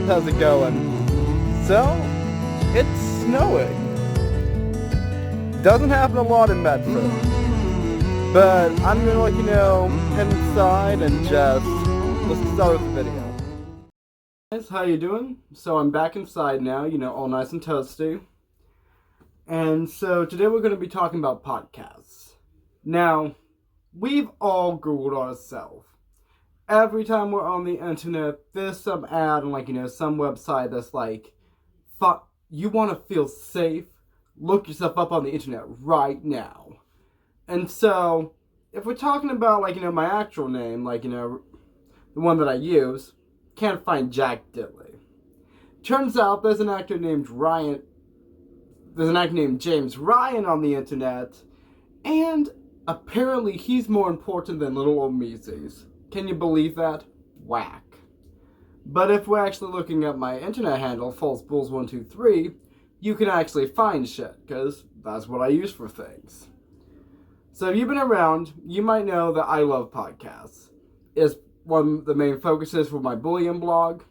how's it going? So, it's snowing. Doesn't happen a lot in Medford. But I'm gonna head inside and let's start with the video. Guys, how you doing? So I'm back inside now, all nice and toasty. And so today we're gonna be talking about podcasts. Now, we've all Googled ourselves. Every time we're on the internet, there's some ad on some website that's like, you want to feel safe? Look yourself up on the internet right now. And so, if we're talking about my actual name, the one that I use, can't find Jack Diddley. Turns out there's an actor named James Ryan on the internet, and apparently he's more important than little old Mises. Can you believe that? Whack. But if we're actually looking at my internet handle, falsebulls123, you can actually find shit, because that's what I use for things. So if you've been around, you might know that I love podcasts. It's one of the main focuses for my Boolean blog.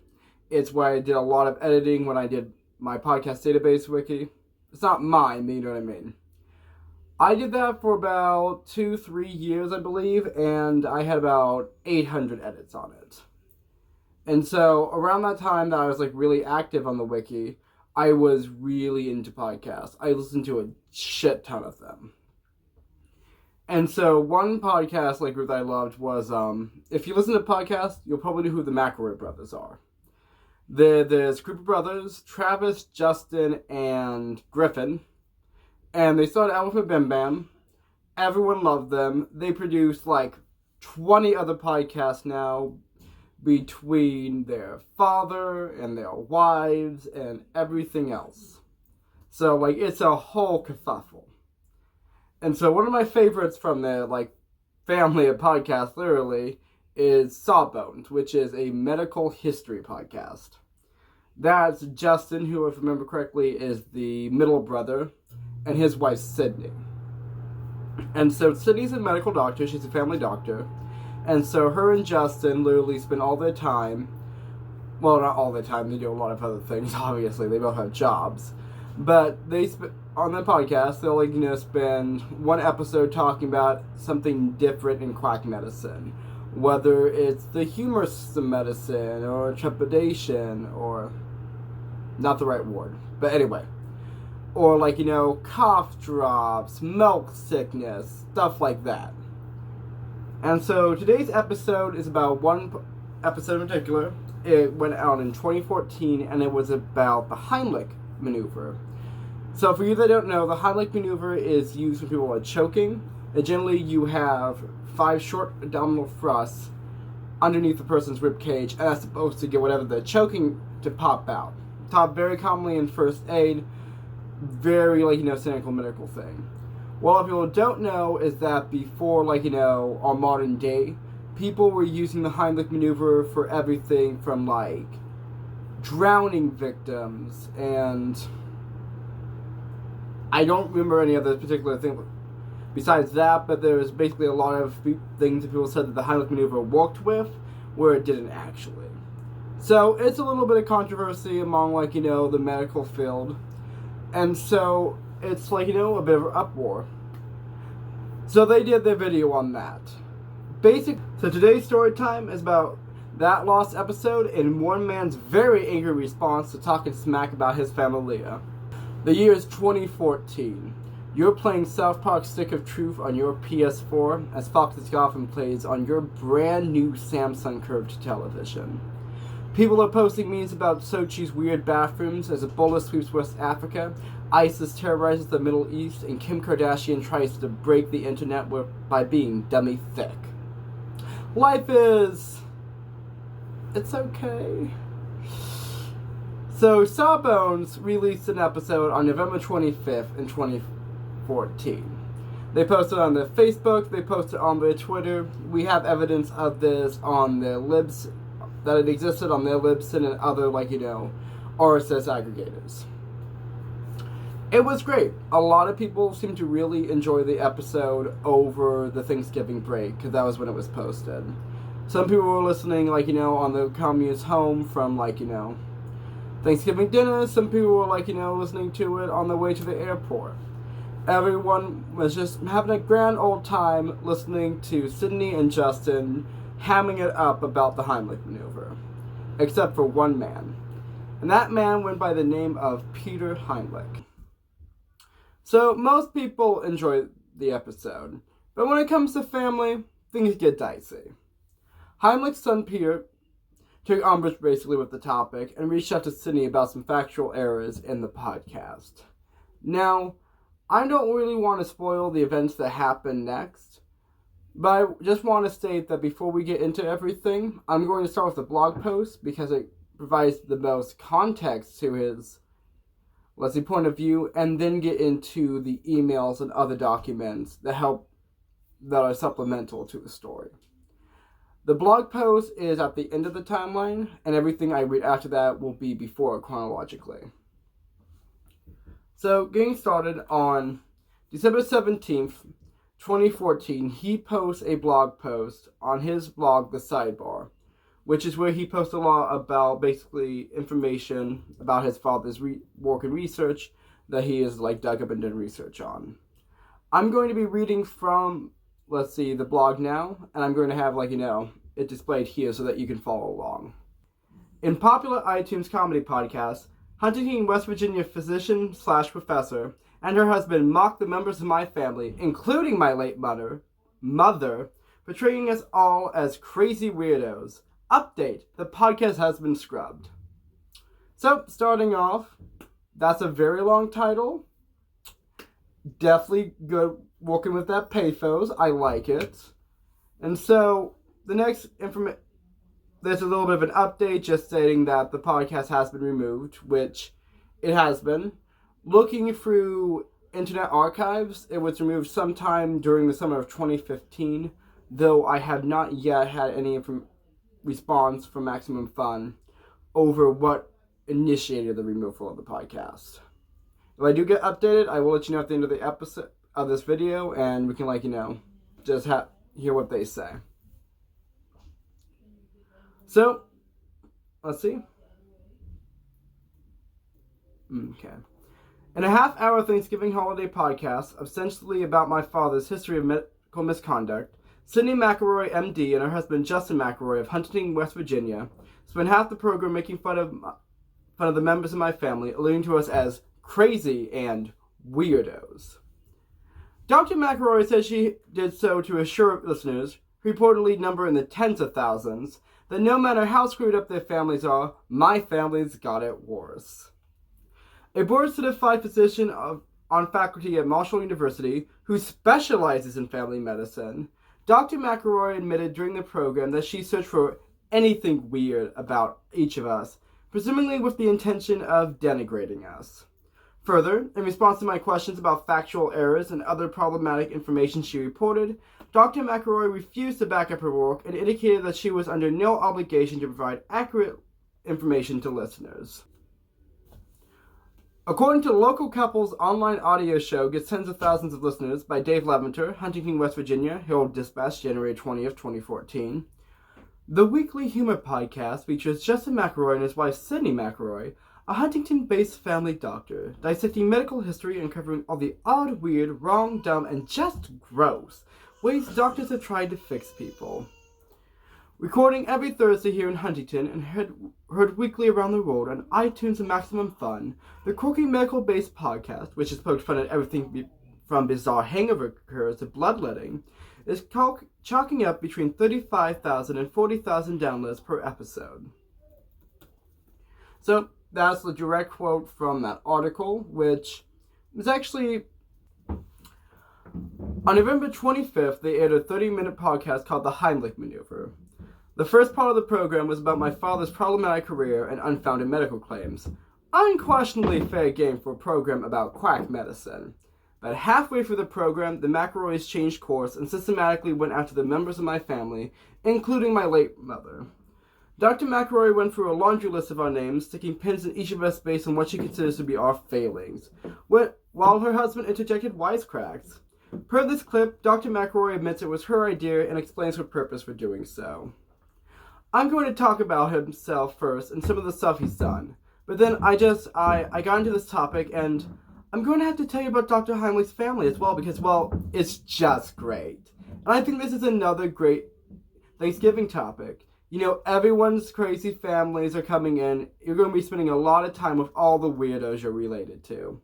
It's where I did a lot of editing when I did my podcast database wiki. It's not mine, but you know what I mean. I did that for about 2-3 years, I believe, and I had about 800 edits on it. And so, around that time that I was really active on the wiki, I was really into podcasts. I listened to a shit ton of them. And so, one podcast group that I loved was, if you listen to podcasts, you'll probably know who the McElroy brothers are. There's a group of brothers, Travis, Justin, and Griffin. And they started out with a Bim Bam. Everyone loved them. They produce 20 other podcasts now between their father and their wives and everything else. So, it's a whole kerfuffle. And so one of my favorites from their, family of podcasts, literally, is Sawbones, which is a medical history podcast. That's Justin, who, if I remember correctly, is the middle brother, and his wife, Sydney. And so Sydney's a medical doctor. She's a family doctor. And so her and Justin literally spend all their time, well, not all the time, they do a lot of other things, obviously. They both have jobs. But they, on their podcast, they'll, spend one episode talking about something different in quack medicine. Whether it's the humor system medicine, or trepidation, or, not the right word. But anyway. Or cough drops, milk sickness, stuff like that. And so today's episode is about one episode in particular. It went out in 2014, and it was about the Heimlich maneuver. So for you that don't know, the Heimlich maneuver is used when people are choking. And generally you have 5 short abdominal thrusts underneath the person's rib cage, and that's supposed to get whatever they're choking to pop out. Taught very commonly in first aid. Very, cynical medical thing. What people don't know is that before, our modern day, people were using the Heimlich maneuver for everything from, drowning victims, and I don't remember any other particular thing besides that, but there was basically a lot of things that people said that the Heimlich maneuver worked with, where it didn't actually. So, it's a little bit of controversy among, the medical field. And so, it's a bit of an uproar. So they did their video on that. So today's story time is about that lost episode and one man's very angry response to talking smack about his familia. The year is 2014. You're playing South Park Stick of Truth on your PS4 as Fox's Gotham plays on your brand new Samsung curved television. People are posting memes about Sochi's weird bathrooms as Ebola sweeps West Africa, ISIS terrorizes the Middle East, and Kim Kardashian tries to break the internet by being dummy thick. Life is... it's okay. So, Sawbones released an episode on November 25th in 2014. They posted on their Facebook, they posted on their Twitter. We have evidence of this on their libs, that it existed on their Libsyn and other, RSS aggregators. It was great. A lot of people seemed to really enjoy the episode over the Thanksgiving break, because that was when it was posted. Some people were listening, on the commute's home from, Thanksgiving dinner, some people were like, listening to it on their way to the airport. Everyone was just having a grand old time listening to Sydney and Justin hamming it up about the Heimlich maneuver. Except for one man. And that man went by the name of Peter Heimlich. So most people enjoy the episode. But when it comes to family, things get dicey. Heimlich's son Peter took umbrage basically with the topic and reached out to Sydney about some factual errors in the podcast. Now, I don't really want to spoil the events that happen next, but I just want to state that before we get into everything, I'm going to start with the blog post because it provides the most context to his, point of view, and then get into the emails and other documents that are supplemental to the story. The blog post is at the end of the timeline, and everything I read after that will be before chronologically. So, getting started on December 17th, 2014, he posts a blog post on his blog, The Sidebar, which is where he posts a lot about basically information about his father's work and research that he has dug up and done research on. I'm going to be reading from, the blog now, and I'm going to have, it displayed here so that you can follow along. In popular iTunes comedy podcasts, Huntington, West Virginia physician/professor and her husband mock the members of my family, including my late mother, portraying us all as crazy weirdos. Update, the podcast has been scrubbed. So, starting off, that's a very long title. Definitely good working with that pathos. I like it. And so, the next information, there's a little bit of an update just stating that the podcast has been removed, which it has been. Looking through Internet Archives, it was removed sometime during the summer of 2015, though I have not yet had any response from Maximum Fun over what initiated the removal of the podcast. If I do get updated, I will let you know at the end of the episode of this video, and we can just hear what they say. So, let's see. Okay. In a half-hour Thanksgiving holiday podcast, essentially about my father's history of medical misconduct, Sydney McElroy, MD, and her husband Justin McElroy of Huntington, West Virginia, spent half the program making fun of the members of my family, alluding to us as crazy and weirdos. Dr. McElroy says she did so to assure listeners, reportedly number in the tens of thousands, that no matter how screwed up their families are, my family's got it worse. A board-certified physician on faculty at Marshall University, who specializes in family medicine, Dr. McElroy admitted during the program that she searched for anything weird about each of us, presumably with the intention of denigrating us. Further, in response to my questions about factual errors and other problematic information she reported, Dr. McElroy refused to back up her work and indicated that she was under no obligation to provide accurate information to listeners. According to the local couple's online audio show Gets Tens of Thousands of Listeners by Dave Leventer, Huntington, West Virginia, Herald Dispatch, January 20th, 2014, the weekly humor podcast features Justin McElroy and his wife Sydney McElroy, a Huntington-based family doctor, dissecting medical history and covering all the odd, weird, wrong, dumb, and just gross ways doctors have tried to fix people. Recording every Thursday here in Huntington and heard weekly around the world on iTunes and Maximum Fun, the quirky medical-based podcast, which has poked fun at everything from bizarre hangover cures to bloodletting, is chalking up between 35,000 and 40,000 downloads per episode. So, that's the direct quote from that article, which is actually... On November 25th, they aired a 30-minute podcast called The Heimlich Maneuver. The first part of the program was about my father's problematic career and unfounded medical claims. Unquestionably fair game for a program about quack medicine. But halfway through the program, the McElroys changed course and systematically went after the members of my family, including my late mother. Dr. McElroy went through a laundry list of our names, sticking pins in each of us based on what she considers to be our failings, while her husband interjected wisecracks. Per this clip, Dr. McElroy admits it was her idea and explains her purpose for doing so. I'm going to talk about himself first and some of the stuff he's done. But then I got into this topic, and I'm going to have to tell you about Dr. Heimlich's family as well, because, well, it's just great. And I think this is another great Thanksgiving topic. You know, everyone's crazy families are coming in. You're going to be spending a lot of time with all the weirdos you're related to.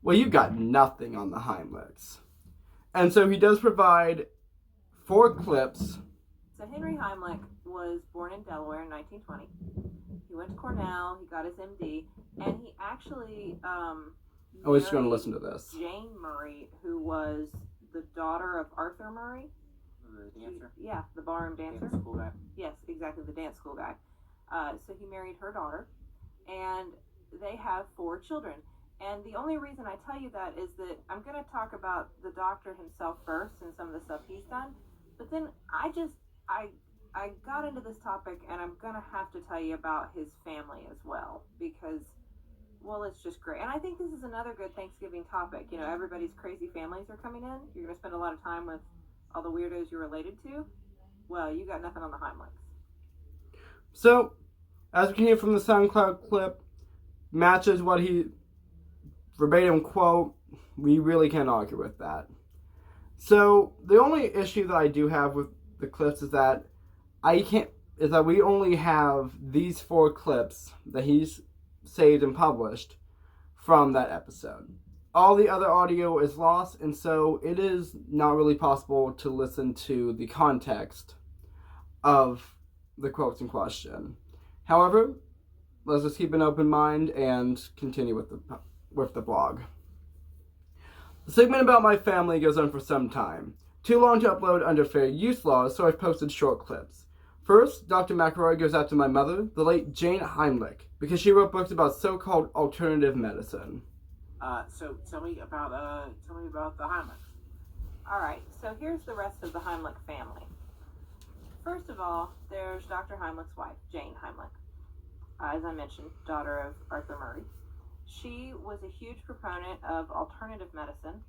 Well, you've got nothing on the Heimlichs. And so he does provide 4 clips. So Henry Heimlich was born in Delaware in 1920. He went to Cornell, he got his MD, and he actually I was just going to listen to this. Jane Murray, who was the daughter of Arthur Murray. The dancer? Yeah, the barroom dancer. Dance school guy. Yes, exactly, the dance school guy. So he married her daughter, and they have 4 children. And the only reason I tell you that is that I'm going to talk about the doctor himself first and some of the stuff he's done. But then I got into this topic, and I'm going to have to tell you about his family as well, because, well, it's just great. And I think this is another good Thanksgiving topic. You know, everybody's crazy families are coming in. You're going to spend a lot of time with all the weirdos you're related to. Well, you got nothing on the Heimlichs. So, as we can hear from the SoundCloud clip, matches what he verbatim quote. We really can't argue with that. So, the only issue that I do have with the clips is that we only have these 4 clips that he's saved and published from that episode. All the other audio is lost, and so it is not really possible to listen to the context of the quotes in question. However, let's just keep an open mind and continue with the blog. The segment about my family goes on for some time. Too long to upload under fair use laws, so I've posted short clips. First, Dr. McElroy goes out to my mother, the late Jane Heimlich, because she wrote books about so-called alternative medicine. So tell me about the Heimlichs. All right, so here's the rest of the Heimlich family. First of all, there's Dr. Heimlich's wife, Jane Heimlich. As I mentioned, daughter of Arthur Murray. She was a huge proponent of alternative medicine.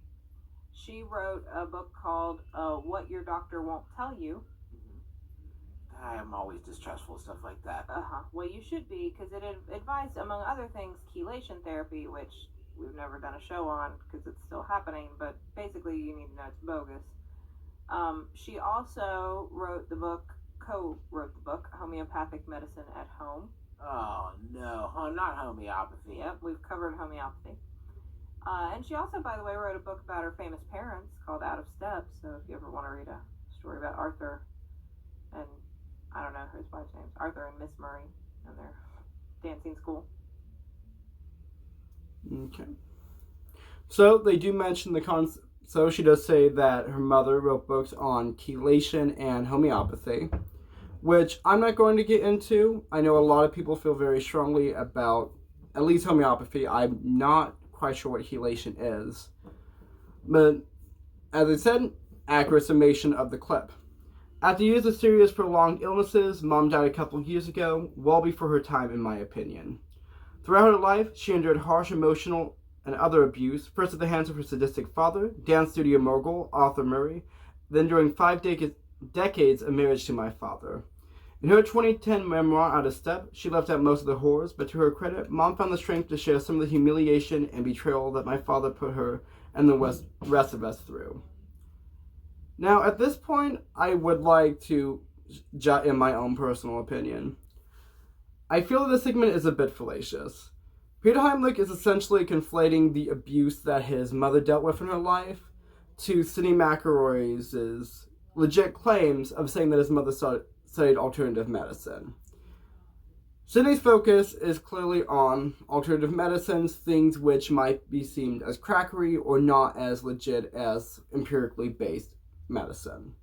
She wrote a book called What Your Doctor Won't Tell You. I am always distrustful of stuff like that. Well, you should be, because it advised, among other things, chelation therapy, which we've never done a show on because it's still happening, but basically you need to know it's bogus. She also co-wrote the book, Homeopathic Medicine at Home. Oh, no. Not homeopathy. Yep, we've covered homeopathy. And she also, by the way, wrote a book about her famous parents called Out of Step, so if you ever want to read a story about Arthur and, I don't know his wife's names, Arthur and Miss Murray and their dancing school. Okay. So they do mention the concept. So she does say that her mother wrote books on chelation and homeopathy, which I'm not going to get into. I know a lot of people feel very strongly about at least homeopathy. I'm not quite sure what chelation is. But as I said, accurate summation of the clip. After years of serious prolonged illnesses, Mom died a couple years ago, well before her time in my opinion. Throughout her life, she endured harsh emotional and other abuse, first at the hands of her sadistic father, dance studio mogul Arthur Murray, then during 5 decades of marriage to my father. In her 2010 memoir, Out of Step, she left out most of the horrors, but to her credit, Mom found the strength to share some of the humiliation and betrayal that my father put her and the rest of us through. Now, at this point, I would like to jot in my own personal opinion. I feel that this segment is a bit fallacious. Peter Heimlich is essentially conflating the abuse that his mother dealt with in her life to Sidney McElroy's legit claims of saying that his mother studied alternative medicine. Sidney's focus is clearly on alternative medicines, things which might be seen as crackery or not as legit as empirically based medicine.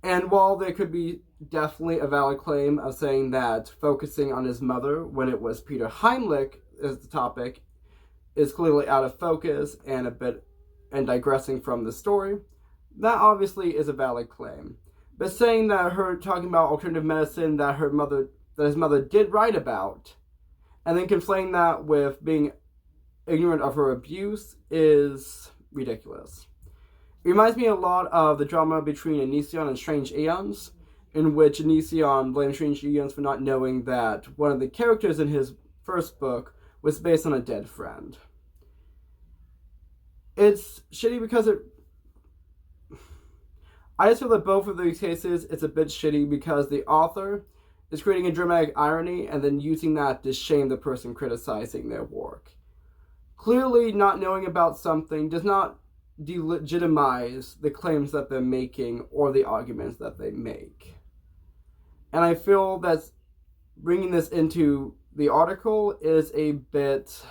And while there could be definitely a valid claim of saying that focusing on his mother when it was Peter Heimlich as the topic is clearly out of focus and digressing from the story, that obviously is a valid claim. But saying that her talking about alternative medicine that his mother did write about, and then conflating that with being ignorant of her abuse is ridiculous. It reminds me a lot of the drama between Onision and Strange Aeons, in which Onision blames Strange Aeons for not knowing that one of the characters in his first book was based on a dead friend. It's shitty because I just feel that both of these cases, it's a bit shitty because the author is creating a dramatic irony and then using that to shame the person criticizing their work. Clearly, not knowing about something does not delegitimize the claims that they're making or the arguments that they make. And I feel that bringing this into the article is a bit...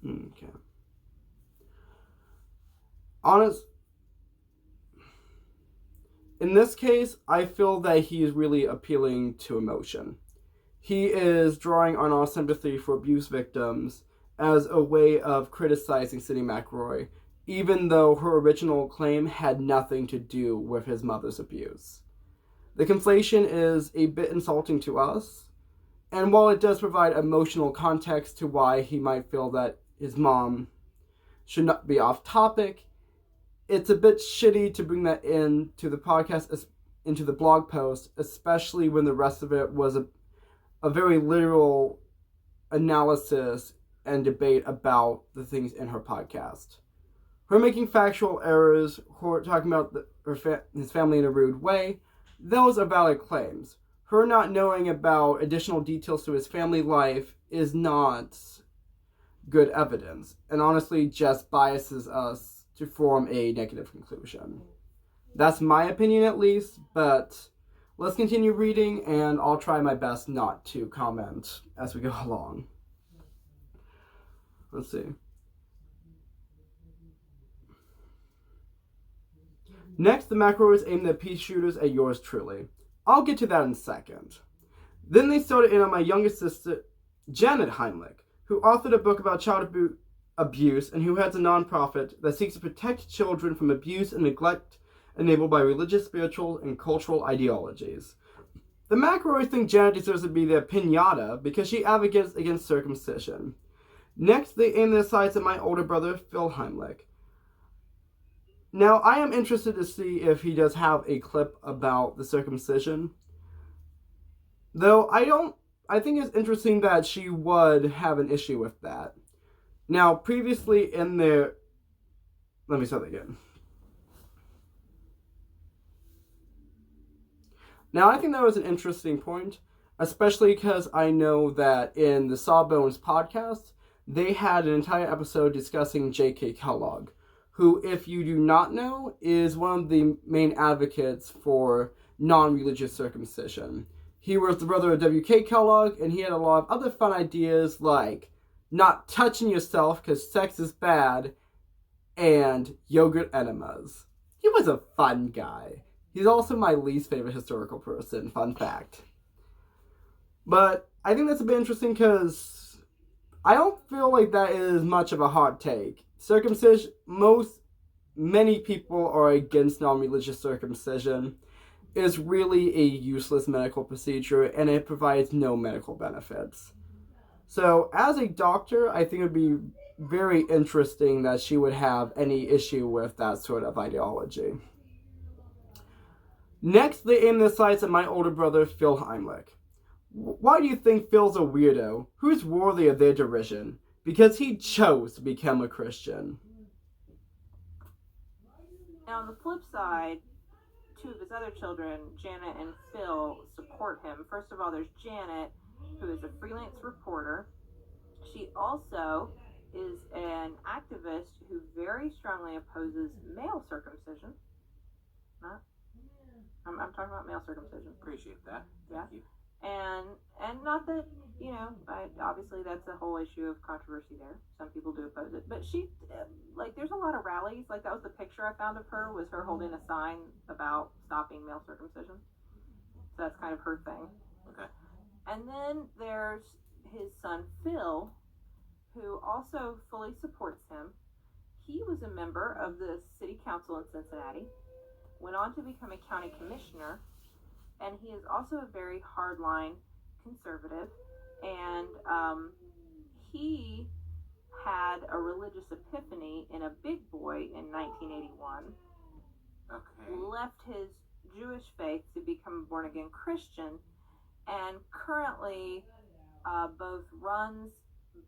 Okay. In this case, I feel that he is really appealing to emotion. He is drawing on our sympathy for abuse victims as a way of criticizing Cindy McRoy, even though her original claim had nothing to do with his mother's abuse. The conflation is a bit insulting to us, and while it does provide emotional context to why he might feel that his mom should not be off topic, it's a bit shitty to bring that into the podcast, into the blog post, especially when the rest of it was a very literal analysis and debate about the things in her podcast. Her making factual errors, her talking about his family in a rude way, those are valid claims. Her not knowing about additional details to his family life is not good evidence, and honestly just biases us to form a negative conclusion. That's my opinion at least, but let's continue reading and I'll try my best not to comment as we go along. Let's see. Next, the McRoys aimed their pea shooters at yours truly. I'll get to that in a second. Then they started in on my youngest sister, Janet Heimlich, who authored a book about child abuse and who has a nonprofit that seeks to protect children from abuse and neglect enabled by religious, spiritual, and cultural ideologies. The McRoys think Janet deserves to be their piñata because she advocates against circumcision. Next, they aim their sights at my older brother, Phil Heimlich. Now, I am interested to see if he does have a clip about the circumcision. Though I think it's interesting that she would have an issue with that. Now, previously in their... Let me start again. Now, I think that was an interesting point, especially because I know that in the Sawbones podcast, they had an entire episode discussing J.K. Kellogg, who, if you do not know, is one of the main advocates for non-religious circumcision. He was the brother of W.K. Kellogg, and he had a lot of other fun ideas like not touching yourself because sex is bad, and yogurt enemas. He was a fun guy. He's also my least favorite historical person, fun fact. But I think that's a bit interesting because I don't feel like that is much of a hot take. Circumcision, many people are against non-religious circumcision. It's really a useless medical procedure and it provides no medical benefits. So, as a doctor, I think it would be very interesting that she would have any issue with that sort of ideology. Next, they aim their sights at my older brother, Phil Heimlich. Why do you think Phil's a weirdo? Who's worthy of their derision? Because he chose to become a Christian. Now, on the flip side, two of his other children, Janet and Phil, support him. First of all, there's Janet, who is a freelance reporter. She also is an activist who very strongly opposes male circumcision. I'm talking about male circumcision. Appreciate that. Yeah. Thank you. And not that, obviously that's a whole issue of controversy there. Some people do oppose it. But she, there's a lot of rallies. Like, that was the picture I found of her, was her holding a sign about stopping male circumcision. So that's kind of her thing. Okay. And then there's his son, Phil, who also fully supports him. He was a member of the city council in Cincinnati, went on to become a county commissioner, and he is also a very hardline conservative, and he had a religious epiphany in a big boy in 1981, left his Jewish faith to become a born-again Christian, and currently both runs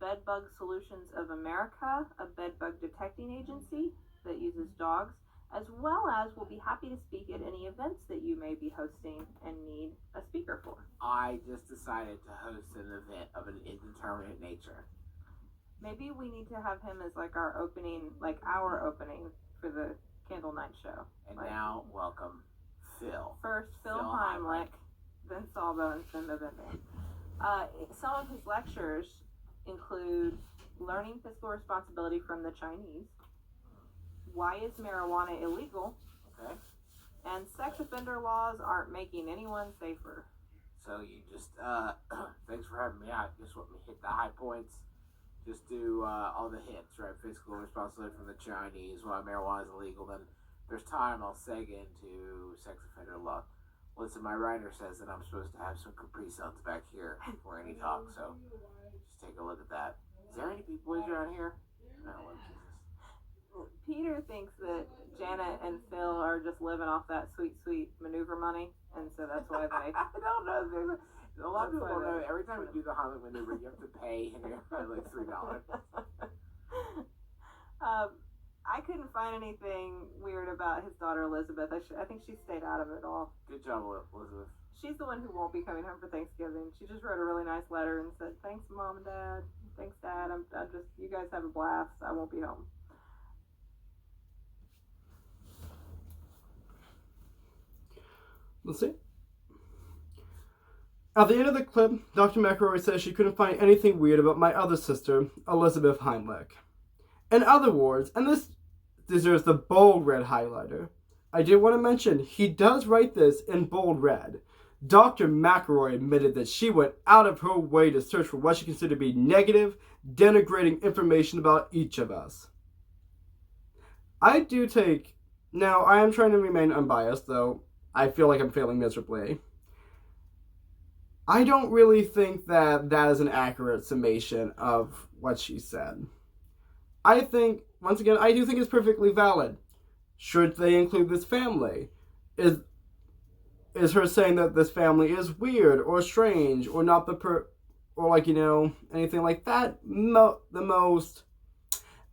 Bedbug Solutions of America, a bedbug detecting agency that uses dogs, as well as will be happy to speak at any events that you may be hosting and need a speaker for. I just decided to host an event of an indeterminate nature. Maybe we need to have him as like our opening for the candle night show. And now, welcome Phil. First, Phil Heimlich, then Sawbones, then the some of his lectures include learning fiscal responsibility from the Chinese, why is marijuana illegal, Okay. and sex offender laws aren't making anyone safer. So you just, thanks for having me out. Just want me to hit the high points. Just do all the hits, right? Fiscal responsibility from the Chinese, why marijuana is illegal. Then there's time I'll seg into sex offender law. Listen, my writer says that I'm supposed to have some Capri Suns back here before any talk, so just take a look at that. Is there any big boys around here? No, Lord Jesus. Peter thinks that Janet and Phil are just living off that sweet, sweet maneuver money, and so that's why they. I don't know. A lot of people That's why don't know. they- Every time we do the Heimlich maneuver, you have to pay, and you have like $3. I couldn't find anything weird about his daughter Elizabeth. I think she stayed out of it all. Good job, Elizabeth. She's the one who won't be coming home for Thanksgiving. She just wrote a really nice letter and said, "Thanks, Mom and Dad. Thanks, Dad. I'm just, you guys have a blast. I won't be home." Let's see. At the end of the clip, Dr. McElroy says she couldn't find anything weird about my other sister, Elizabeth Heimlich. In other words, and this deserves the bold red highlighter, I did want to mention he does write this in bold red. Dr. McElroy admitted that she went out of her way to search for what she considered to be negative, denigrating information about each of us. Now, I am trying to remain unbiased, though I feel like I'm failing miserably. I don't really think that is an accurate summation of what she said. I think, once again, I do think it's perfectly valid. Should they include this family? Is her saying that this family is weird or strange or not anything like that the most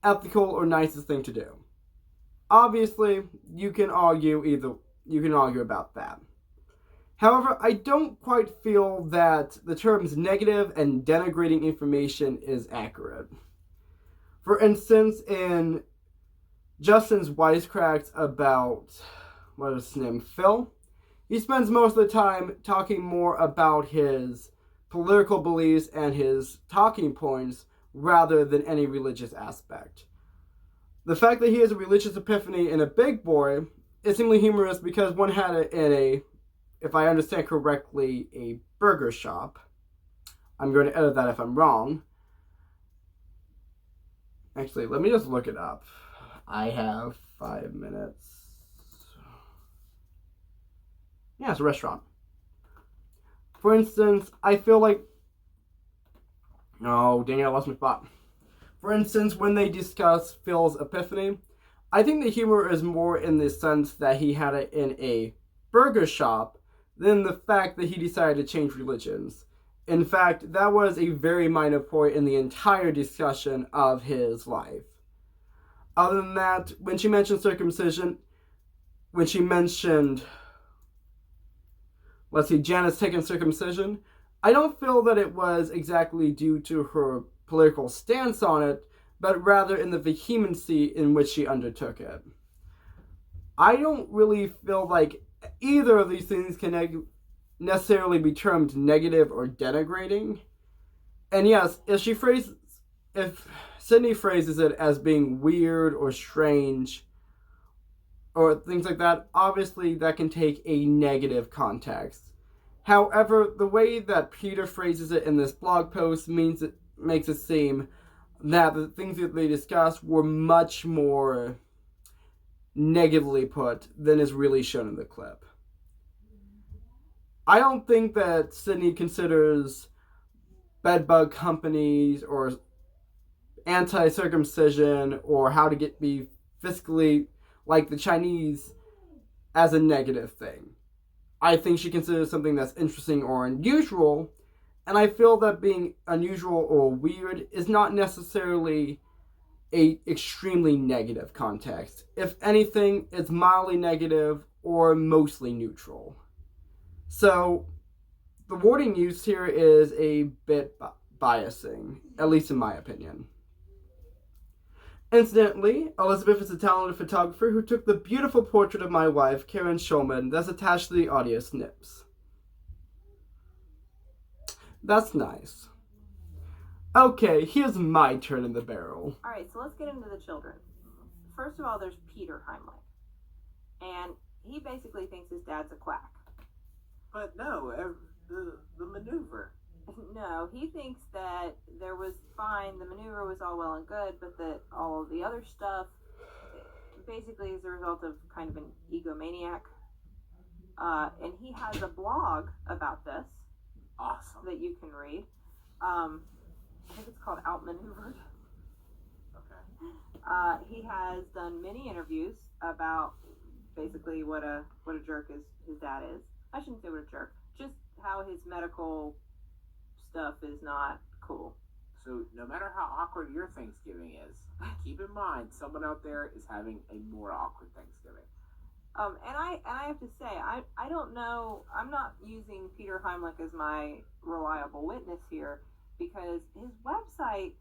ethical or nicest thing to do? Obviously, you can argue about that. However, I don't quite feel that the terms negative and denigrating information is accurate. For instance, in Justin's wisecracks about, what is his name, Phil, he spends most of the time talking more about his political beliefs and his talking points rather than any religious aspect. The fact that he has a religious epiphany in a big boy is simply humorous because one had it in a, if I understand correctly, a burger shop. I'm going to edit that if I'm wrong. Actually, let me just look it up. I have 5 minutes. Yeah, it's a restaurant. For instance, I feel like... Oh, dang it, I lost my spot. For instance, when they discuss Phil's epiphany, I think the humor is more in the sense that he had it in a burger shop than the fact that he decided to change religions. In fact, that was a very minor point in the entire discussion of his life. Other than that, when she mentioned circumcision, Janet's taking circumcision, I don't feel that it was exactly due to her political stance on it, but rather in the vehemency in which she undertook it. I don't really feel like either of these things can necessarily be termed negative or denigrating. And yes, if Sydney phrases it as being weird or strange or things like that, obviously that can take a negative context. However, the way that Peter phrases it in this blog post makes it seem that the things that they discussed were much more negatively put than is really shown in the clip. I don't think that Sydney considers bedbug companies or anti-circumcision or how to be fiscally like the Chinese as a negative thing. I think she considers something that's interesting or unusual, And I feel that being unusual or weird is not necessarily a extremely negative context. If anything, it's mildly negative or mostly neutral. So, the wording used here is a bit biasing, at least in my opinion. Incidentally, Elizabeth is a talented photographer who took the beautiful portrait of my wife, Karen Schulman, that's attached to the audio snips. That's nice. Okay, here's my turn in the barrel. Alright, so let's get into the children. First of all, there's Peter Heimlich. And he basically thinks his dad's a quack. But no, the maneuver. No, he thinks that there was fine, the maneuver was all well and good, but that all of the other stuff basically is a result of kind of an egomaniac. And he has a blog about this. Awesome. That you can read. I think it's called Outmaneuvered. Okay. He has done many interviews about basically what a jerk his dad is. I shouldn't say what a jerk, just how his medical stuff is not cool. So no matter how awkward your Thanksgiving is, keep in mind someone out there is having a more awkward Thanksgiving. And I have to say, I don't know, I'm not using Peter Heimlich as my reliable witness here, because his website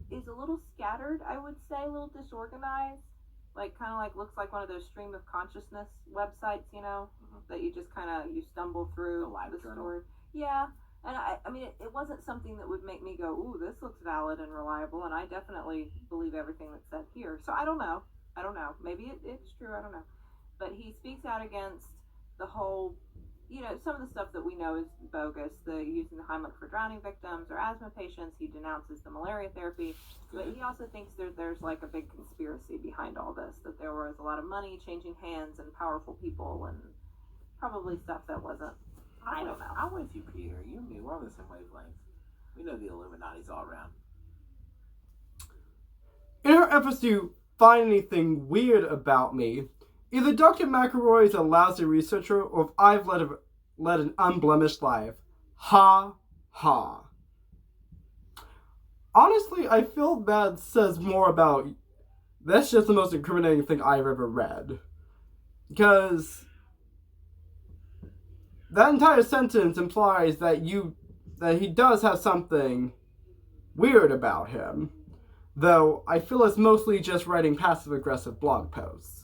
is a little scattered, I would say, a little disorganized. Like, kind of like, looks like one of those stream of consciousness websites, you know, that you just kind of, you stumble through the story. Yeah, and I mean, it wasn't something that would make me go, ooh, this looks valid and reliable, and I definitely believe everything that's said here. So I don't know. Maybe it's true, I don't know. But he speaks out against the whole, you know, some of the stuff that we know is bogus, the using the Heimlich for drowning victims or asthma patients. He denounces the malaria therapy, but he also thinks there's like a big conspiracy behind all this, that there was a lot of money changing hands and powerful people and probably stuff that wasn't, I don't know. I'm with you, Peter. You and me, we're on the same wavelength. We know the Illuminati's all around. In her efforts to find anything weird about me, either Dr. McElroy is a lousy researcher, or if I've led an unblemished life. Ha ha. Honestly, I feel that says more about... That's just the most incriminating thing I've ever read. Because that entire sentence implies that he does have something weird about him. Though I feel it's mostly just writing passive-aggressive blog posts.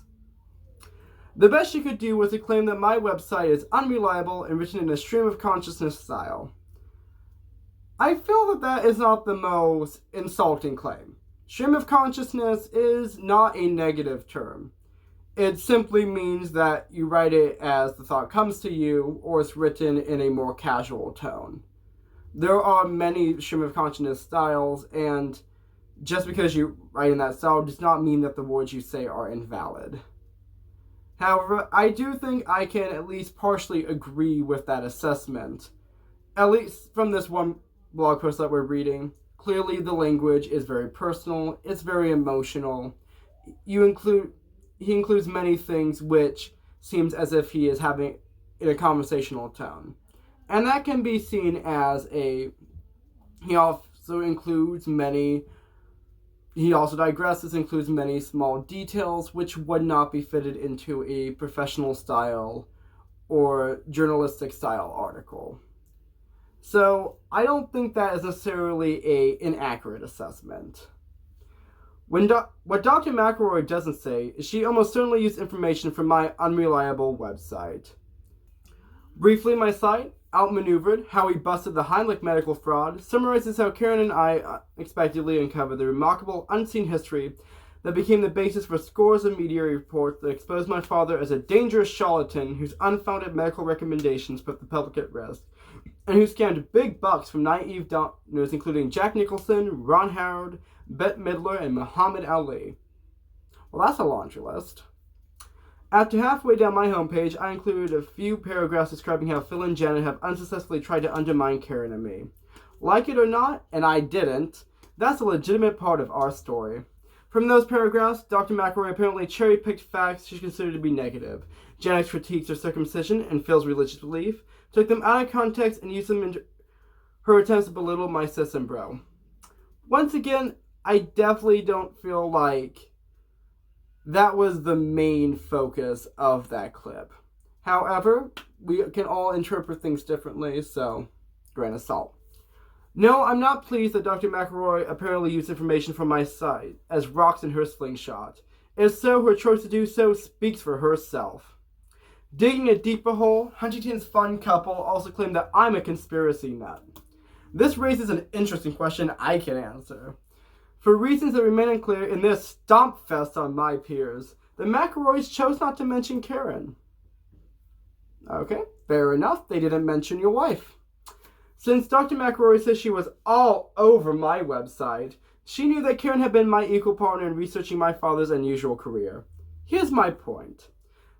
The best she could do was to claim that my website is unreliable and written in a stream of consciousness style. I feel that is not the most insulting claim. Stream of consciousness is not a negative term. It simply means that you write it as the thought comes to you, or it's written in a more casual tone. There are many stream of consciousness styles, and just because you write in that style does not mean that the words you say are invalid. However, I do think I can at least partially agree with that assessment. At least from this one blog post that we're reading, clearly the language is very personal, it's very emotional. He includes many things which seems as if he is having in a conversational tone. And that can be seen as he also digresses, includes many small details which would not be fitted into a professional style or journalistic style article. So I don't think that is necessarily an inaccurate assessment. What Dr. McElroy doesn't say is she almost certainly used information from my unreliable website. Briefly, my site, Outmaneuvered, How We Busted the Heimlich Medical Fraud, summarizes how Karen and I unexpectedly uncovered the remarkable unseen history that became the basis for scores of media reports that exposed my father as a dangerous charlatan whose unfounded medical recommendations put the public at risk, and who scammed big bucks from naive donors including Jack Nicholson, Ron Howard, Bette Midler, and Muhammad Ali. Well, that's a laundry list. After halfway down my homepage, I included a few paragraphs describing how Phil and Janet have unsuccessfully tried to undermine Karen and me. Like it or not, and I didn't, that's a legitimate part of our story. From those paragraphs, Dr. McElroy apparently cherry-picked facts she considered to be negative. Janet's critiques of circumcision and Phil's religious belief, took them out of context and used them her attempts to belittle my sis and bro. Once again, I definitely don't feel like that was the main focus of that clip. However, we can all interpret things differently, so grain of salt. No, I'm not pleased that Dr. McElroy apparently used information from my site as rocks in her slingshot. If so, her choice to do so speaks for herself. Digging a deeper hole, Huntington's fun couple also claimed that I'm a conspiracy nut. This raises an interesting question I can answer. For reasons that remain unclear in this stomp fest on my peers, the McElroys chose not to mention Karen. Okay, fair enough, they didn't mention your wife. Since Dr. McElroy says she was all over my website, she knew that Karen had been my equal partner in researching my father's unusual career. Here's my point.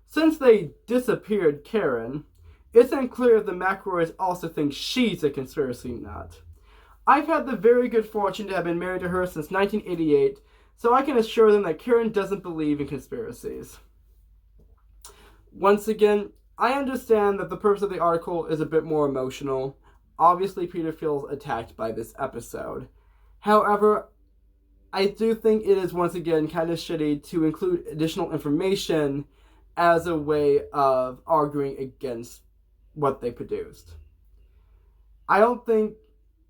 Since they disappeared Karen, it's unclear if the McElroys also think she's a conspiracy nut. I've had the very good fortune to have been married to her since 1988, so I can assure them that Karen doesn't believe in conspiracies. Once again, I understand that the purpose of the article is a bit more emotional. Obviously, Peter feels attacked by this episode. However, I do think it is once again kind of shitty to include additional information as a way of arguing against what they produced.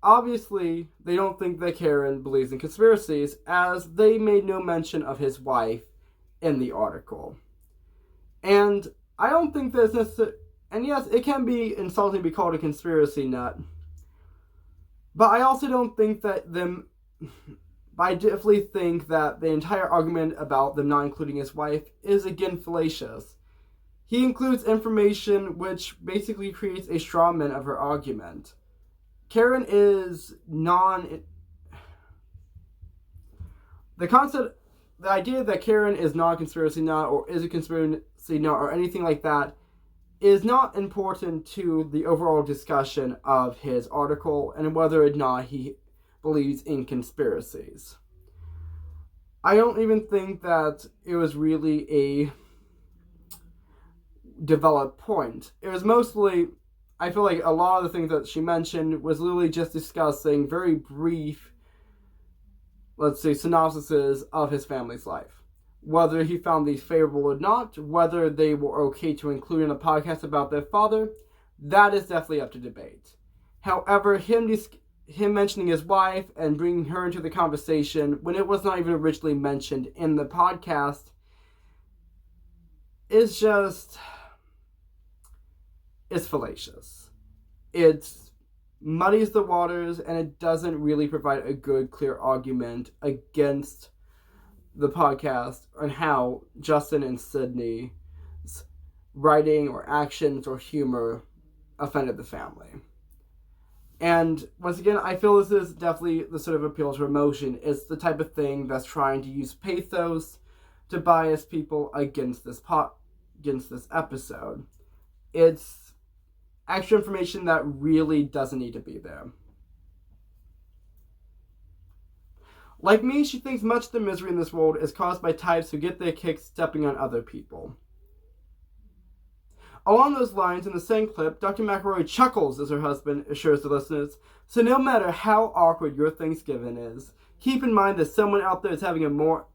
Obviously, they don't think that Karen believes in conspiracies, as they made no mention of his wife in the article. And I don't think that's necessary. And yes, it can be insulting to be called a conspiracy nut. But I also don't think that them... I definitely think that the entire argument about them not including his wife is again fallacious. He includes information which basically creates a straw man of her argument. Karen is the idea that Karen is not a conspiracy nut or is a conspiracy nut or anything like that is not important to the overall discussion of his article and whether or not he believes in conspiracies. I don't even think that it was really a developed point. It was mostly, I feel like a lot of the things that she mentioned was literally just discussing very brief, let's say, synopsises of his family's life. Whether he found these favorable or not, whether they were okay to include in a podcast about their father, that is definitely up to debate. However, him mentioning his wife and bringing her into the conversation when it was not even originally mentioned in the podcast is just... it's fallacious. It muddies the waters and it doesn't really provide a good, clear argument against the podcast on how Justin and Sydney's writing or actions or humor offended the family. And once again, I feel this is definitely the sort of appeal to emotion. It's the type of thing that's trying to use pathos to bias people against this episode. It's extra information that really doesn't need to be there. Like me, she thinks much of the misery in this world is caused by types who get their kicks stepping on other people. Along those lines, in the same clip, Dr. McElroy chuckles as her husband assures the listeners, so no matter how awkward your Thanksgiving is, keep in mind that someone out there is having a more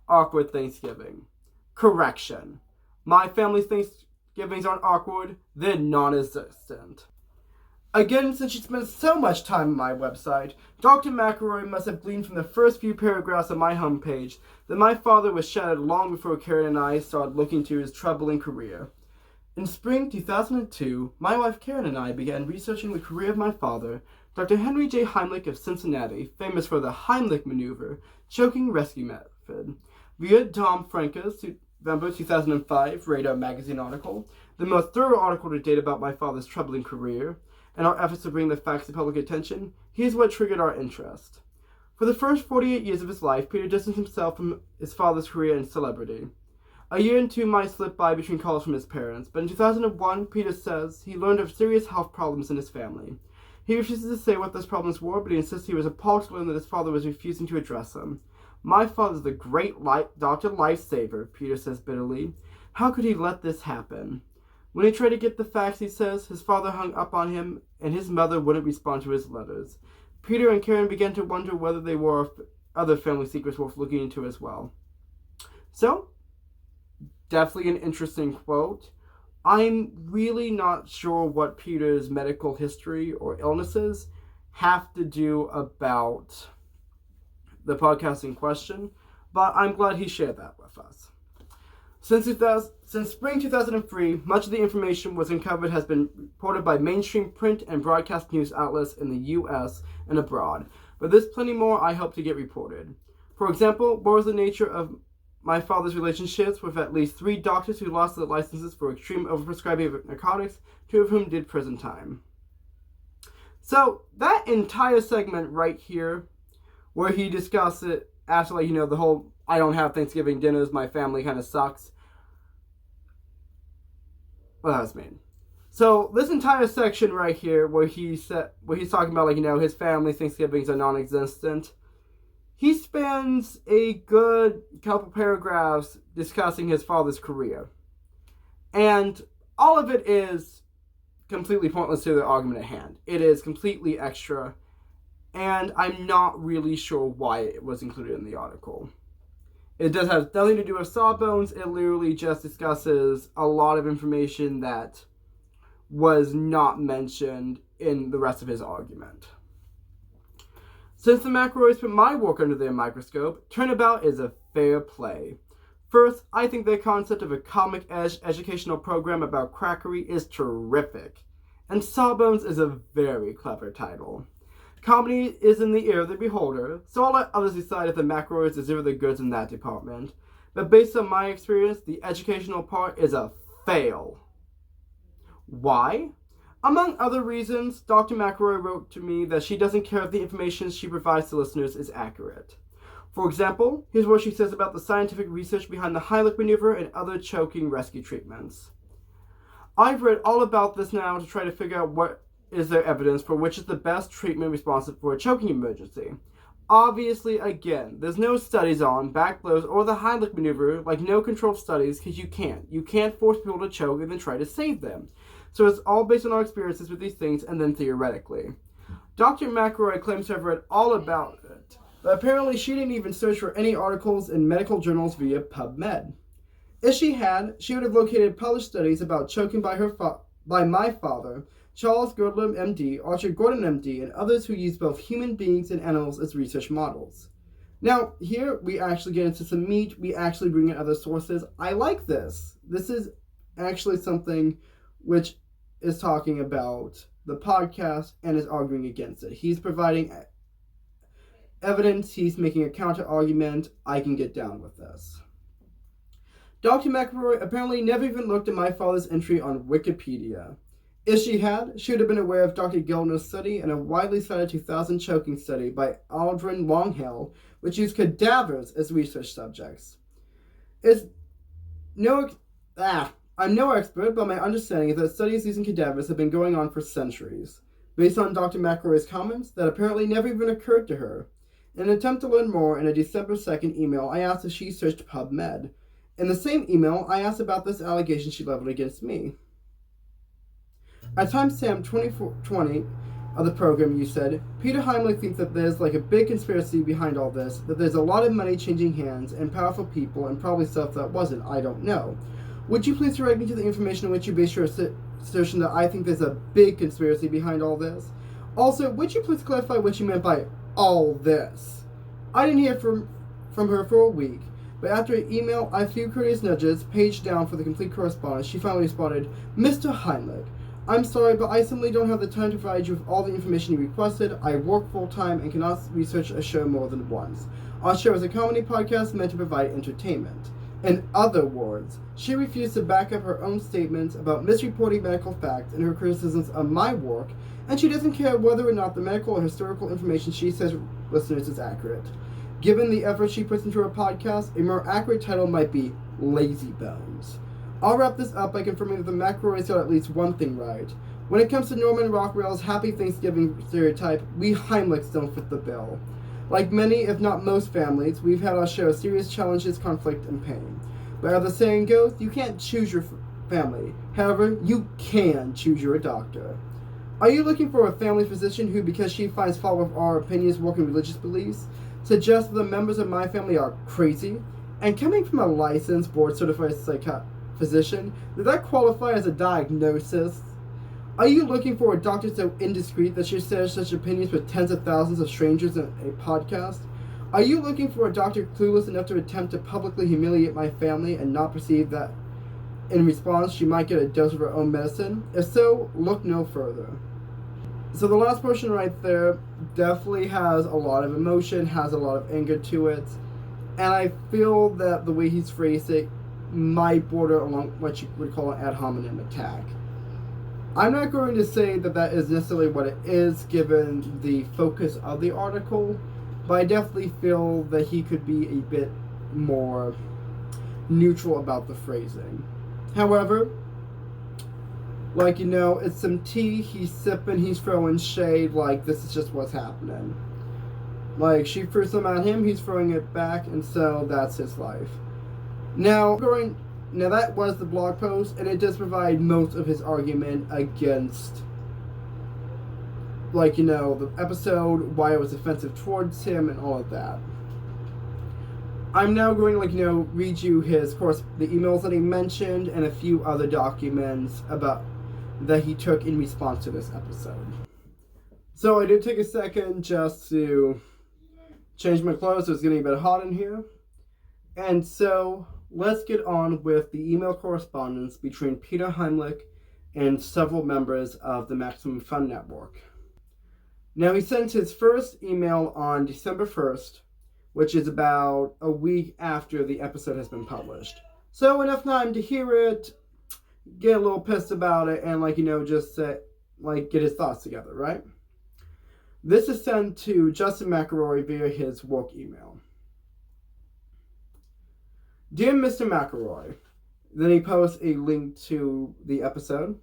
awkward Thanksgiving. Correction. My family's Thanksgivings aren't awkward, they're non-existent. Again, since she spent so much time on my website, Dr. McElroy must have gleaned from the first few paragraphs of my homepage that my father was shattered long before Karen and I started looking to his troubling career. In spring 2002, my wife Karen and I began researching the career of my father, Dr. Henry J. Heimlich of Cincinnati, famous for the Heimlich maneuver, choking rescue method. Via Tom Franca's November 2005 Radar magazine article, the most thorough article to date about my father's troubling career, and our efforts to bring the facts to public attention, here's what triggered our interest. For the first 48 years of his life, Peter distanced himself from his father's career and celebrity. A year and two might slip by between calls from his parents, but in 2001, Peter says he learned of serious health problems in his family. He refuses to say what those problems were, but he insists he was appalled to learn that his father was refusing to address them. My father's the great Dr. Lifesaver, Peter says bitterly. How could he let this happen? When he tried to get the facts, he says, his father hung up on him and his mother wouldn't respond to his letters. Peter and Karen began to wonder whether they were other family secrets worth looking into as well. So, definitely an interesting quote. I'm really not sure what Peter's medical history or illnesses have to do about the podcast in question, but I'm glad he shared that with us. Since spring 2003, much of the information was uncovered has been reported by mainstream print and broadcast news outlets in the U.S. and abroad, but there's plenty more I hope to get reported. For example, what was the nature of my father's relationships with at least 3 doctors who lost their licenses for extreme overprescribing of narcotics, 2 of whom did prison time. So, that entire segment right here, where he discussed it after, the whole I don't have Thanksgiving dinners, my family kind of sucks. Well, that was mean. So, this entire section right here, where he's talking about, his family's Thanksgivings are non-existent, he spends a good couple paragraphs discussing his father's career. And all of it is completely pointless to the argument at hand. It is completely extra, and I'm not really sure why it was included in the article. It does have nothing to do with Sawbones. It literally just discusses a lot of information that was not mentioned in the rest of his argument. Since the McElroys put my work under their microscope, Turnabout is a fair play. First, I think their concept of a comic-edge educational program about crackery is terrific, and Sawbones is a very clever title. Comedy is in the ear of the beholder, so I'll let others decide if the McElroys deserve the goods in that department, but based on my experience, the educational part is a fail. Why? Among other reasons, Dr. McElroy wrote to me that she doesn't care if the information she provides to listeners is accurate. For example, here's what she says about the scientific research behind the Heimlich maneuver and other choking rescue treatments. I've read all about this now to try to figure out what is there evidence for which is the best treatment responsive for a choking emergency. Obviously, again, there's no studies on back blows or the Heimlich maneuver, no controlled studies, because you can't force people to choke and then try to save them. So it's all based on our experiences with these things and then theoretically. Dr. McElroy claims to have read all about it, but apparently she didn't even search for any articles in medical journals via PubMed. If she had, she would have located published studies about choking by my father, Charles Girdler, MD, Archer Gordon, MD, and others who use both human beings and animals as research models. Now, here we actually get into some meat. We actually bring in other sources. I like this. This is actually something which is talking about the podcast and is arguing against it. He's providing evidence. He's making a counter-argument. I can get down with this. Dr. McElroy apparently never even looked at my father's entry on Wikipedia. If she had, she would have been aware of Dr. Gilner's study and a widely cited 2000 choking study by Aldrin Longhill, which used cadavers as research subjects. I'm no expert, but my understanding is that studies using cadavers have been going on for centuries. Based on Dr. McElroy's comments, that apparently never even occurred to her. In an attempt to learn more, in a December 2nd email, I asked if she searched PubMed. In the same email, I asked about this allegation she leveled against me. At timestamp 2420 of the program, you said, Peter Heimlich thinks that there's a big conspiracy behind all this, that there's a lot of money changing hands and powerful people and probably stuff that wasn't, I don't know. Would you please direct me to the information on which you base your assertion that I think there's a big conspiracy behind all this? Also, would you please clarify what you meant by all this? I didn't hear from her for a week, but after an email, a few courteous nudges, page down for the complete correspondence, she finally responded, Mr. Heimlich, I'm sorry, but I simply don't have the time to provide you with all the information you requested. I work full-time and cannot research a show more than once. Our show is a comedy podcast meant to provide entertainment. In other words, she refused to back up her own statements about misreporting medical facts and her criticisms of my work, and she doesn't care whether or not the medical or historical information she says listeners is accurate. Given the effort she puts into her podcast, a more accurate title might be Lazy Bones. I'll wrap this up by confirming that the McElroys got at least one thing right. When it comes to Norman Rockwell's Happy Thanksgiving stereotype, we Heimlichs don't fit the bill. Like many, if not most families, we've had our share of serious challenges, conflict, and pain. But as the saying goes, you can't choose your family. However, you can choose your doctor. Are you looking for a family physician who, because she finds fault with our opinions, work, and religious beliefs, suggests that the members of my family are crazy? And coming from a licensed, board-certified physician, does that qualify as a diagnosis? Are you looking for a doctor so indiscreet that she shares such opinions with tens of thousands of strangers in a podcast? Are you looking for a doctor clueless enough to attempt to publicly humiliate my family and not perceive that in response she might get a dose of her own medicine? If so, look no further. So the last portion right there definitely has a lot of emotion, has a lot of anger to it, and I feel that the way he's phrased it might border along what you would call an ad hominem attack. I'm not going to say that that is necessarily what it is given the focus of the article, but I definitely feel that he could be a bit more neutral about the phrasing. However, it's some tea, he's sipping, he's throwing shade, this is just what's happening. She threw some at him, he's throwing it back, and so that's his life. Now that was the blog post, and it does provide most of his argument against, the episode, why it was offensive towards him, and all of that. I'm now going to, read you the emails that he mentioned, and a few other documents that he took in response to this episode. So I did take a second just to change my clothes, so it's getting a bit hot in here. And so let's get on with the email correspondence between Peter Heimlich and several members of the Maximum Fun Network. Now, he sent his first email on December 1st, which is about a week after the episode has been published. So enough time to hear it, get a little pissed about it, and just get his thoughts together, right? This is sent to Justin McElroy via his work email. Dear Mr. McElroy, then he posts a link to the episode.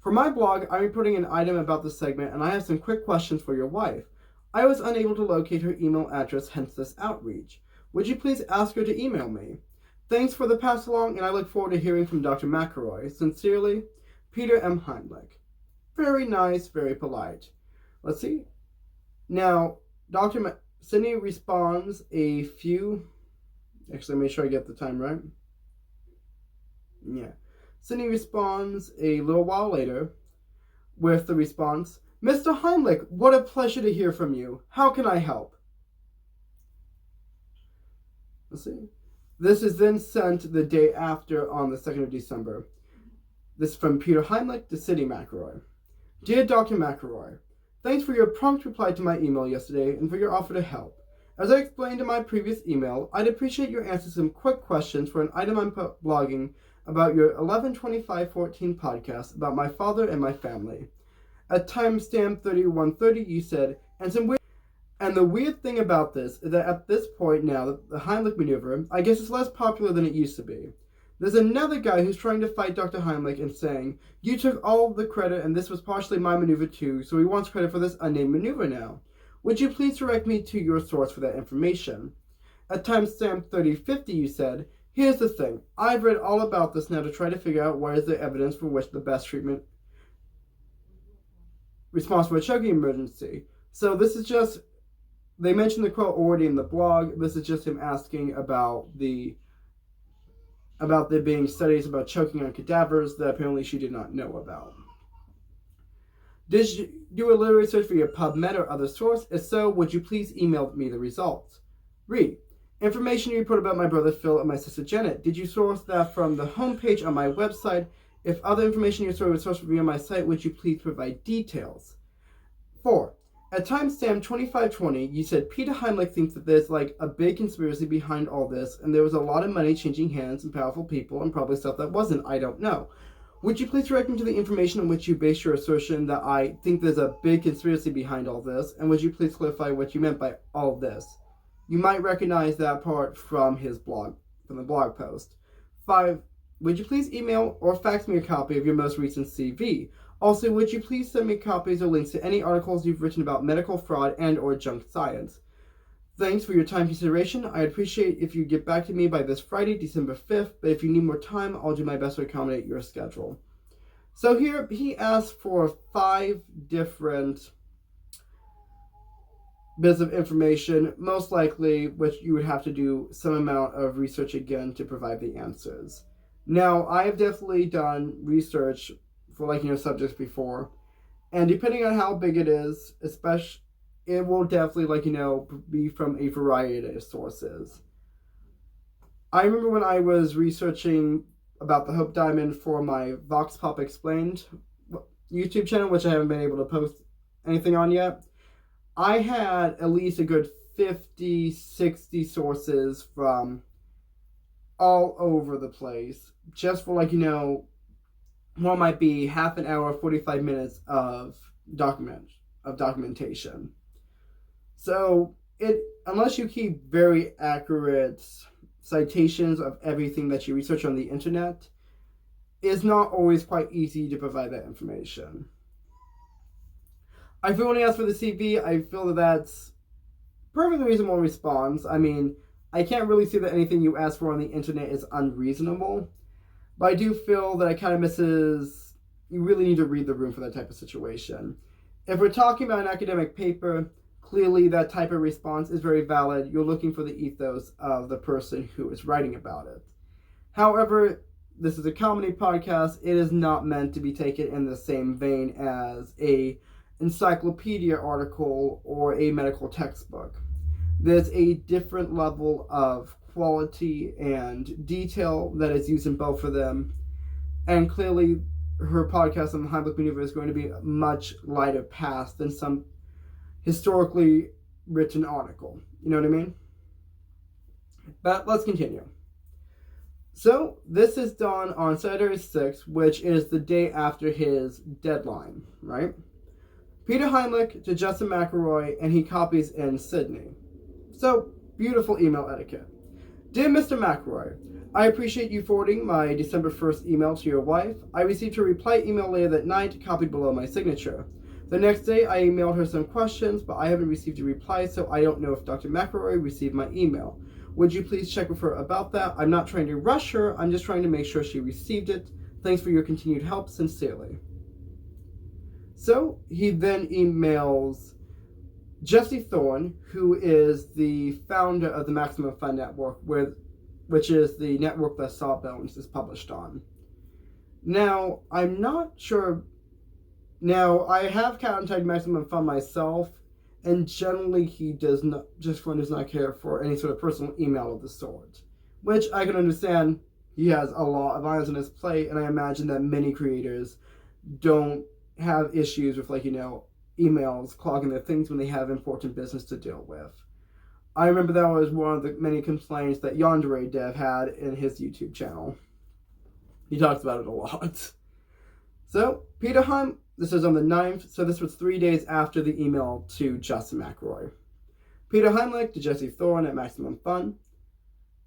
For my blog, I'm putting an item about the segment, and I have some quick questions for your wife. I was unable to locate her email address, hence this outreach. Would you please ask her to email me? Thanks for the pass along, and I look forward to hearing from Dr. McElroy. Sincerely, Peter M. Heimlich. Very nice, very polite. Let's see. Now, Sydney responds a few... Actually, make sure I get the time right. Yeah. Sydney responds a little while later with the response, Mr. Heimlich, what a pleasure to hear from you. How can I help? Let's see. This is then sent the day after on the 2nd of December. This is from Peter Heimlich to Sydney McElroy. Dear Dr. McElroy, thanks for your prompt reply to my email yesterday and for your offer to help. As I explained in my previous email, I'd appreciate your answering some quick questions for an item I'm blogging about your 11/25/14 podcast about my father and my family. At timestamp 31:30, you said, and the weird thing about this is that at this point now, the Heimlich maneuver, I guess, is less popular than it used to be. There's another guy who's trying to fight Dr. Heimlich and saying, you took all of the credit and this was partially my maneuver too, so he wants credit for this unnamed maneuver now. Would you please direct me to your source for that information? At timestamp 30:50, you said, here's the thing. I've read all about this now to try to figure out what is the evidence for which the best treatment response for a choking emergency. So this is just, they mentioned the quote already in the blog. This is just him asking about there being studies about choking on cadavers that apparently she did not know about. Did you do a little research for your PubMed or other source? If so, would you please email me the results? Read. Information you report about my brother Phil and my sister Janet. Did you source that from the homepage on my website? If other information you was sourced from my site, would you please provide details? 4. At timestamp 25:20, you said Peter Heimlich thinks that there's a big conspiracy behind all this, and there was a lot of money changing hands and powerful people, and probably stuff that wasn't. I don't know. Would you please direct me to the information on which you base your assertion that I think there's a big conspiracy behind all this, and would you please clarify what you meant by all this? You might recognize that part from the blog post. 5. Would you please email or fax me a copy of your most recent CV? Also, would you please send me copies or links to any articles you've written about medical fraud and or junk science? Thanks for your time consideration. I'd appreciate if you get back to me by this Friday, December 5th, but if you need more time, I'll do my best to accommodate your schedule. So here, he asked for 5 different bits of information, most likely which you would have to do some amount of research again to provide the answers. Now, I have definitely done research for subjects before, and depending on how big it is, especially, it will definitely be from a variety of sources. I remember when I was researching about the Hope Diamond for my Vox Pop Explained YouTube channel, which I haven't been able to post anything on yet, I had at least a good 50, 60 sources from all over the place, just for what might be half an hour, 45 minutes of documentation. So unless you keep very accurate citations of everything that you research on the internet, it's not always quite easy to provide that information. I feel when he asked for the CV, I feel that that's perfectly reasonable response. I mean, I can't really see that anything you ask for on the internet is unreasonable, but I do feel that it kind of misses, you really need to read the room for that type of situation. If we're talking about an academic paper, clearly that type of response is very valid. You're looking for the ethos of the person who is writing about it. However, this is a comedy podcast. It is not meant to be taken in the same vein as a encyclopedia article or a medical textbook. There's a different level of quality and detail that is used in both of them, and clearly her podcast on the Heimlich maneuver is going to be a much lighter path than some historically written article. You know what I mean? But let's continue. So this is done on Saturday 6th, which is the day after his deadline, right? Peter Heimlich to Justin McElroy, and he copies in Sydney. So, beautiful email etiquette. Dear Mr. McElroy, I appreciate you forwarding my December 1st email to your wife. I received her reply email later that night, copied below my signature. The next day, I emailed her some questions, but I haven't received a reply, so I don't know if Dr. McElroy received my email. Would you please check with her about that? I'm not trying to rush her, I'm just trying to make sure she received it. Thanks for your continued help, sincerely. So, he then emails Jesse Thorne, who is the founder of the Maximum Fun Network, which is the network that Sawbones is published on. Now, I'm not sure. Now, I have contacted Maximum Fun myself, and generally he does not care for any sort of personal email of the sort, which I can understand. He has a lot of irons on his plate, and I imagine that many creators don't have issues with emails clogging their things when they have important business to deal with. I remember that was one of the many complaints that Yandere Dev had in his YouTube channel. He talks about it a lot. So, Peter Heim, this is on the 9th, so this was 3 days after the email to Justin McElroy. Peter Heimlich to Jesse Thorne at Maximum Fun.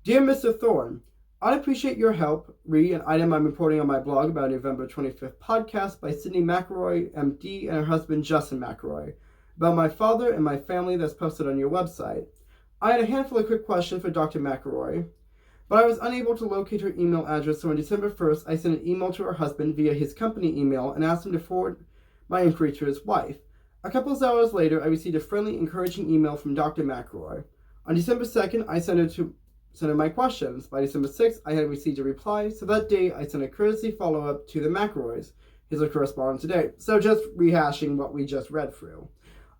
Dear Mr. Thorne, I appreciate your help. Read an item I'm reporting on my blog about a November 25th podcast by Sydney McElroy, MD, and her husband Justin McElroy, about my father and my family that's posted on your website. I had a handful of quick questions for Dr. McElroy, but I was unable to locate her email address, so on December 1st, I sent an email to her husband via his company email and asked him to forward my inquiry to his wife. A couple of hours later, I received a friendly, encouraging email from Dr. McElroy. On December 2nd, I sent her my questions. By December 6th, I had received a reply, so that day I sent a courtesy follow-up to the McElroys. Here's a correspondence today. So just rehashing what we just read through.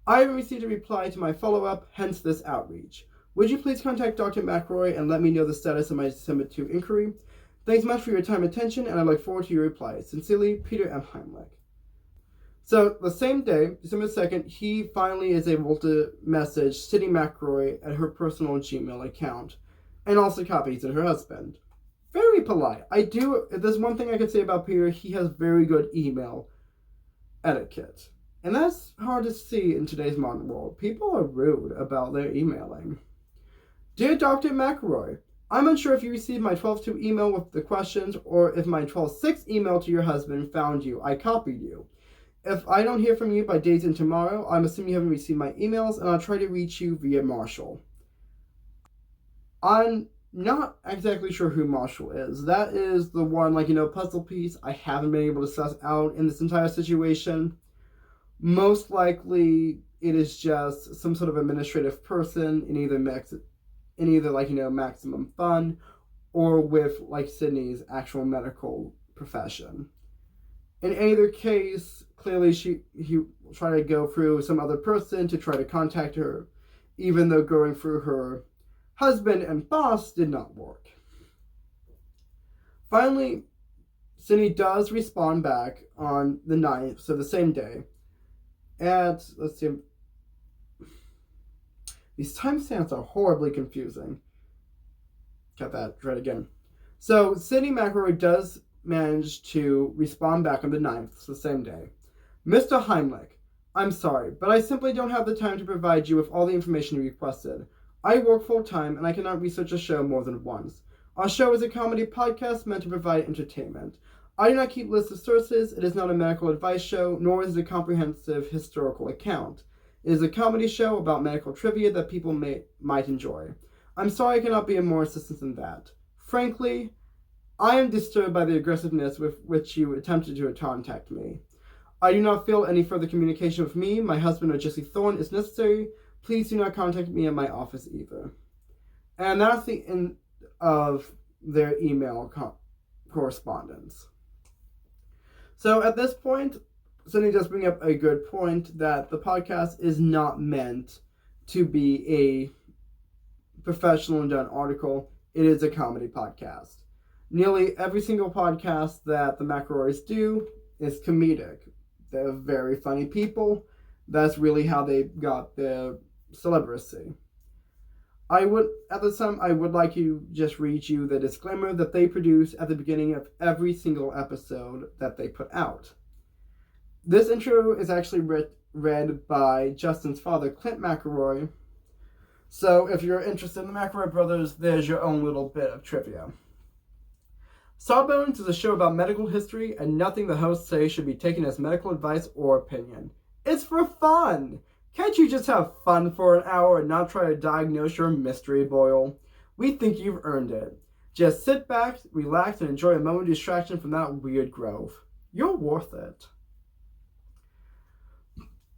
I have received a reply to my follow-up, hence this outreach. Would you please contact Dr. McElroy and let me know the status of my December 2 inquiry? Thanks much for your time and attention, and I look forward to your reply. Sincerely, Peter M. Heimlich. So the same day, December 2nd, he finally is able to message Sydney McElroy at her personal Gmail account, and also copies it her husband. Very polite. There's one thing I could say about Peter, he has very good email etiquette. And that's hard to see in today's modern world. People are rude about their emailing. Dear Dr. McElroy, I'm unsure if you received my 12-2 email with the questions or if my 12-6 email to your husband found you. I copied you. If I don't hear from you by days in tomorrow, I'm assuming you haven't received my emails, and I'll try to reach you via Marshall. I'm not exactly sure who Marshall is. That is the one, puzzle piece I haven't been able to suss out in this entire situation. Most likely, it is just some sort of administrative person in either Maximum Fun or with Sydney's actual medical profession. In either case, clearly he tried to go through some other person to try to contact her, even though going through her husband and boss did not work. Finally, Sydney does respond back on the 9th, so the same day. Let's see. These timestamps are horribly confusing. Got that right again. So Sydney McElroy does manage to respond back on the 9th, so the same day. Mr. Heimlich, I'm sorry, but I simply don't have the time to provide you with all the information you requested. I work full-time and I cannot research a show more than once. Our show is a comedy podcast meant to provide entertainment. I do not keep lists of sources. It is not a medical advice show, nor is it a comprehensive historical account. It is a comedy show about medical trivia that people might enjoy. I'm sorry I cannot be of more assistance than that. Frankly, I am disturbed by the aggressiveness with which you attempted to contact me. I do not feel any further communication with me, my husband, or Jesse Thorne is necessary. Please do not contact me in my office either. And that's the end of their email correspondence. So at this point, Sydney does bring up a good point that the podcast is not meant to be a professional and done article. It is a comedy podcast. Nearly every single podcast that the McElroys do is comedic. They're very funny people. That's really how they got their celebrity. I would like to just read you the disclaimer that they produce at the beginning of every single episode that they put out. This intro is actually read by Justin's father, Clint McElroy. So if you're interested in the McElroy brothers, there's your own little bit of trivia. Sawbones is a show about medical history, and nothing the hosts say should be taken as medical advice or opinion. It's for fun! Can't you just have fun for an hour and not try to diagnose your mystery boil? We think you've earned it. Just sit back, relax, and enjoy a moment of distraction from that weird grove. You're worth it.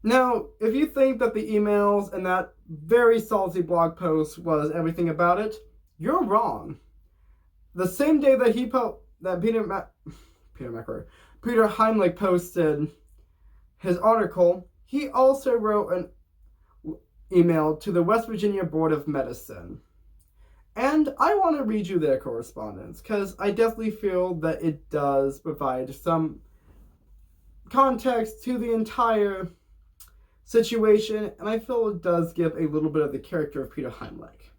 Now, if you think that the emails and that very salty blog post was everything about it, you're wrong. The same day that Peter Heimlich posted his article, he also wrote an email to the West Virginia Board of Medicine. And I want to read you their correspondence, because I definitely feel that it does provide some context to the entire situation, and I feel it does give a little bit of the character of Peter Heimlich.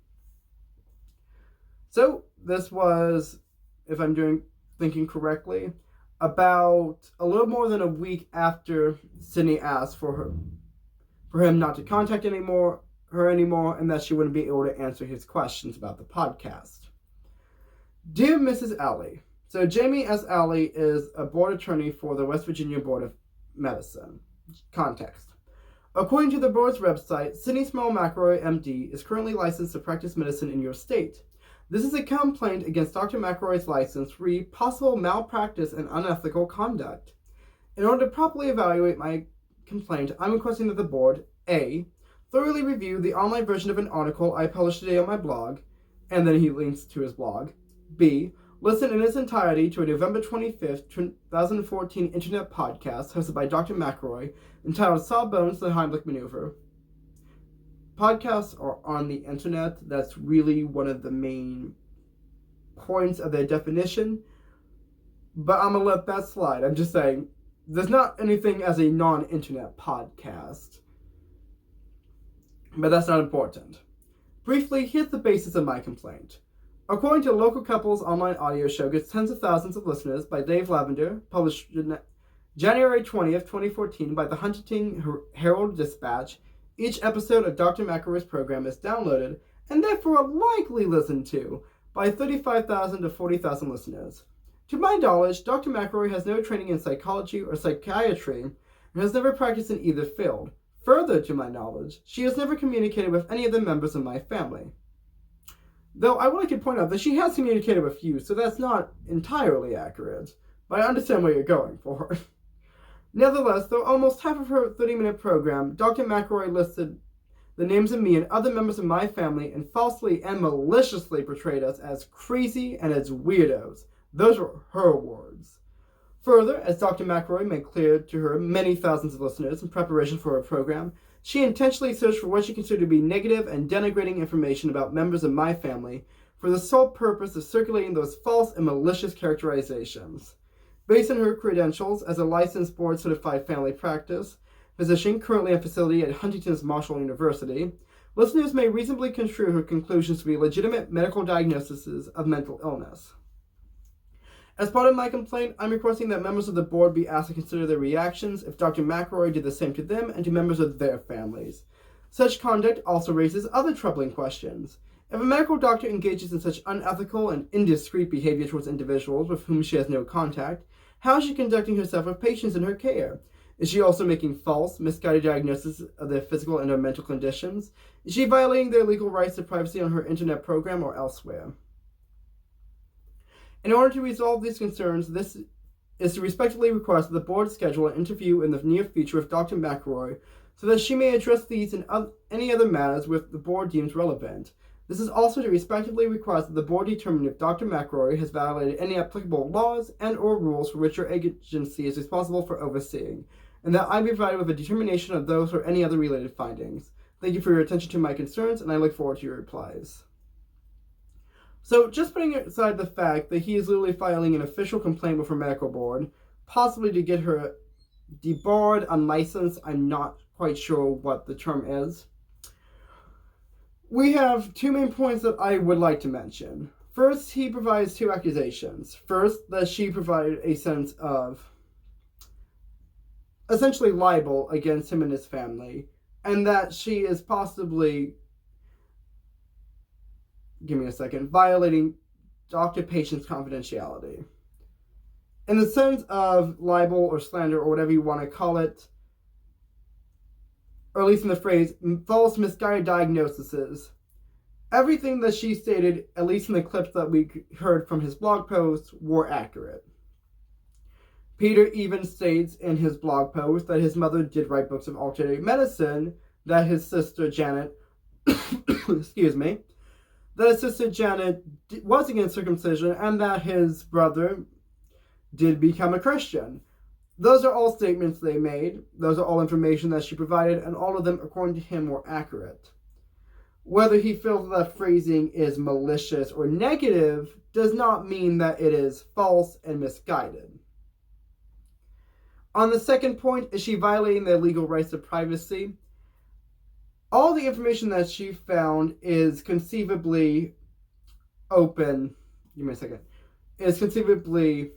So, this was, if I'm thinking correctly, about a little more than a week after Sydney asked for him not to contact her anymore, and that she wouldn't be able to answer his questions about the podcast. Dear Mrs. Alley, so Jamie S. Alley is a board attorney for the West Virginia Board of Medicine. Context. According to the board's website, Sydney Small McElroy, MD, is currently licensed to practice medicine in your state. This is a complaint against Dr. McElroy's license re possible malpractice and unethical conduct. In order to properly evaluate my complaint, I'm requesting that the board, A, thoroughly review the online version of an article I published today on my blog, and then he links to his blog. B, listen in its entirety to a November 25th, 2014 internet podcast hosted by Dr. McElroy entitled Sawbones, the Heimlich Maneuver. Podcasts are on the internet. That's really one of the main points of their definition. But I'm going to let that slide. I'm just saying, there's not anything as a non-internet podcast. But that's not important. Briefly, here's the basis of my complaint. According to Local Couple's online audio show gets tens of thousands of listeners by Dave Lavender, published January 20th, 2014 by the Huntington Herald Dispatch, each episode of Dr. McElroy's program is downloaded and therefore likely listened to by 35,000 to 40,000 listeners. To my knowledge, Dr. McElroy has no training in psychology or psychiatry and has never practiced in either field. Further to my knowledge, she has never communicated with any of the members of my family. Though I would like to point out that she has communicated with you, so that's not entirely accurate. But I understand where you're going for. Nevertheless, though almost half of her 30-minute program, Dr. McElroy listed the names of me and other members of my family and falsely and maliciously portrayed us as crazy and as weirdos. Those were her words. Further, as Dr. McElroy made clear to her many thousands of listeners in preparation for her program, she intentionally searched for what she considered to be negative and denigrating information about members of my family for the sole purpose of circulating those false and malicious characterizations. Based on her credentials as a licensed board-certified family practice physician currently on facility at Huntington's Marshall University, listeners may reasonably construe her conclusions to be legitimate medical diagnoses of mental illness. As part of my complaint, I'm requesting that members of the board be asked to consider their reactions if Dr. McElroy did the same to them and to members of their families. Such conduct also raises other troubling questions. If a medical doctor engages in such unethical and indiscreet behavior towards individuals with whom she has no contact, how is she conducting herself with patients in her care? Is she also making false, misguided diagnoses of their physical and or mental conditions? Is she violating their legal rights to privacy on her internet program or elsewhere? In order to resolve these concerns, this is to respectfully request that the board schedule an interview in the near future with Dr. McElroy so that she may address these and any other matters which the board deems relevant. This is also to respectfully request that the board determine if Dr. McElroy has violated any applicable laws and or rules for which her agency is responsible for overseeing, and that I be provided with a determination of those or any other related findings. Thank you for your attention to my concerns, and I look forward to your replies. So, just putting aside the fact that he is literally filing an official complaint with her medical board, possibly to get her debarred, unlicensed, I'm not quite sure what the term is. We have two main points that I would like to mention. First, he provides two accusations. First, that she provided a sense of essentially libel against him and his family, and that she is possibly, violating doctor-patient's confidentiality. In the sense of libel or slander or whatever you want to call it, or at least in the phrase, false misguided diagnoses, everything that she stated, at least in the clips that we heard from his blog posts, were accurate. Peter even states in his blog post that his mother did write books of alternative medicine, that his sister Janet, was against circumcision, and that his brother did become a Christian. Those are all statements they made. Those are all information that she provided, and all of them, according to him, were accurate. Whether he feels that phrasing is malicious or negative does not mean that it is false and misguided. On the second point, is she violating their legal rights to privacy? All the information that she found is conceivably open. Is conceivably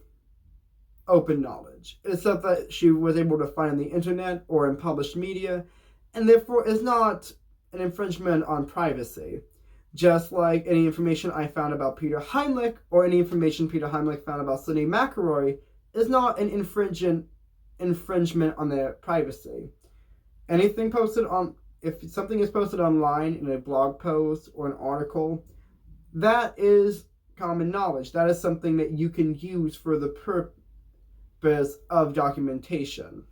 open knowledge. It's stuff that she was able to find on the internet or in published media, and therefore is not an infringement on privacy. Just like any information I found about Peter Heimlich or any information Peter Heimlich found about Sidney McElroy is not an infringement on their privacy. Anything posted on, if something is posted online in a blog post or an article, that is common knowledge. That is something that you can use for the purpose of documentation.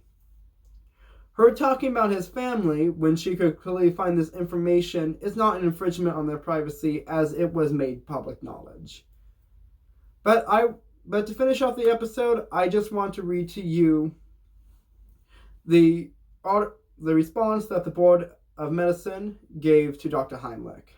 Her talking about his family when she could clearly find this information is not an infringement on their privacy, as it was made public knowledge. But to finish off the episode, I just want to read to you the response that the Board of Medicine gave to Dr. Heimlich.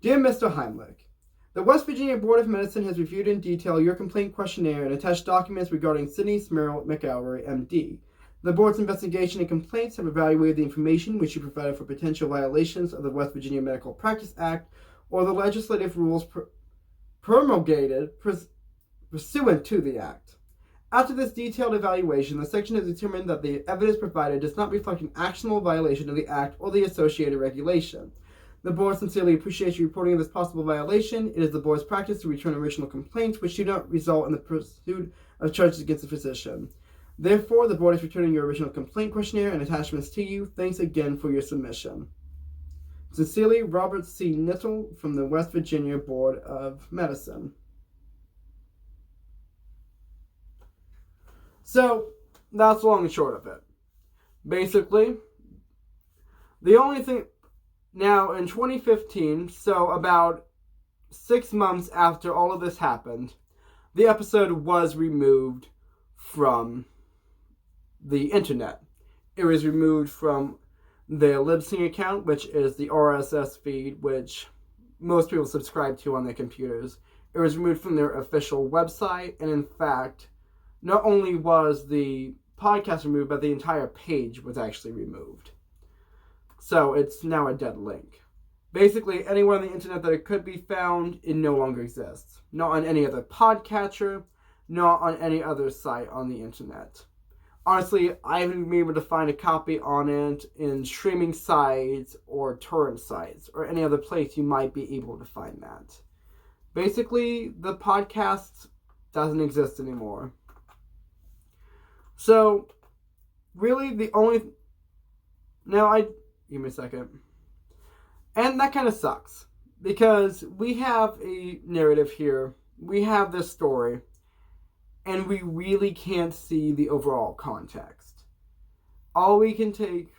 Dear Mr. Heimlich, the West Virginia Board of Medicine has reviewed in detail your complaint questionnaire and attached documents regarding Sidney Smurl McElroy, MD. The board's investigation and complaints have evaluated the information which you provided for potential violations of the West Virginia Medical Practice Act or the legislative rules promulgated pursuant to the Act. After this detailed evaluation, the section has determined that the evidence provided does not reflect an actionable violation of the Act or the associated regulation. The board sincerely appreciates your reporting of this possible violation. It is the board's practice to return original complaints which do not result in the pursuit of charges against the physician. Therefore, the board is returning your original complaint questionnaire and attachments to you. Thanks again for your submission. Sincerely, Robert C. Nittle from the West Virginia Board of Medicine. So, that's long and short of it. Basically, the only thing... Now, in 2015, so about 6 months after all of this happened, the episode was removed from the internet. It was removed from their Libsyn account, which is the RSS feed, which most people subscribe to on their computers. It was removed from their official website, and in fact, not only was the podcast removed, but the entire page was actually removed. So it's now a dead link. Basically, anywhere on the internet that it could be found, it no longer exists. Not on any other podcatcher, not on any other site on the internet. Honestly, I haven't been able to find a copy on it in streaming sites or torrent sites or any other place you might be able to find that. Basically, the podcast doesn't exist anymore. So, really, the only... Give me a second. And that kind of sucks. Because we have a narrative here. We have this story. And we really can't see the overall context. All we can take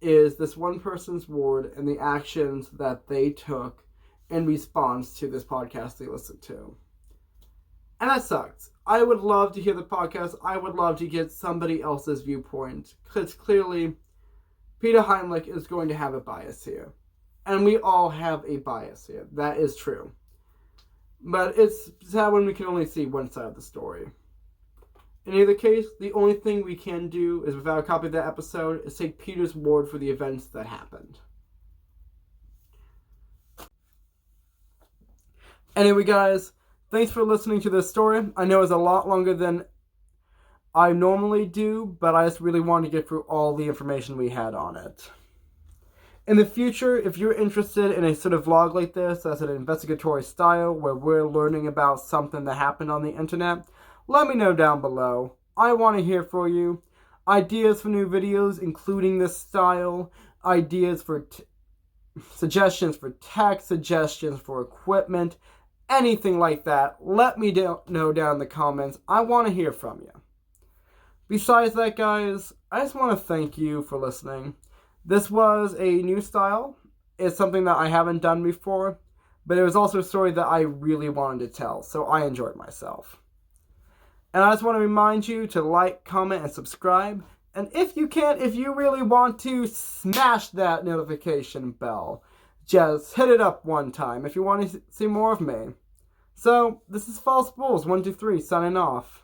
is this one person's word and the actions that they took in response to this podcast they listened to. And that sucks. I would love to hear the podcast. I would love to get somebody else's viewpoint. Because clearly, Peter Heimlich is going to have a bias here. And we all have a bias here. That is true. But it's sad when we can only see one side of the story. In either case, the only thing we can do is, without a copy of that episode, is take Peter's word for the events that happened. Anyway, guys, thanks for listening to this story. I know it's a lot longer than I normally do, but I just really wanted to get through all the information we had on it. In the future, if you're interested in a sort of vlog like this, that's an investigatory style where we're learning about something that happened on the internet, let me know down below. I want to hear from you. Ideas for new videos, including this style. Ideas for suggestions for tech, suggestions for equipment, anything like that. Let me know down in the comments. I want to hear from you. Besides that, guys, I just want to thank you for listening. This was a new style. It's something that I haven't done before, but it was also a story that I really wanted to tell, so I enjoyed myself. And I just want to remind you to like, comment, and subscribe. And if you really want to, smash that notification bell. Just hit it up one time if you want to see more of me. So, this is False Bulls 123 signing off.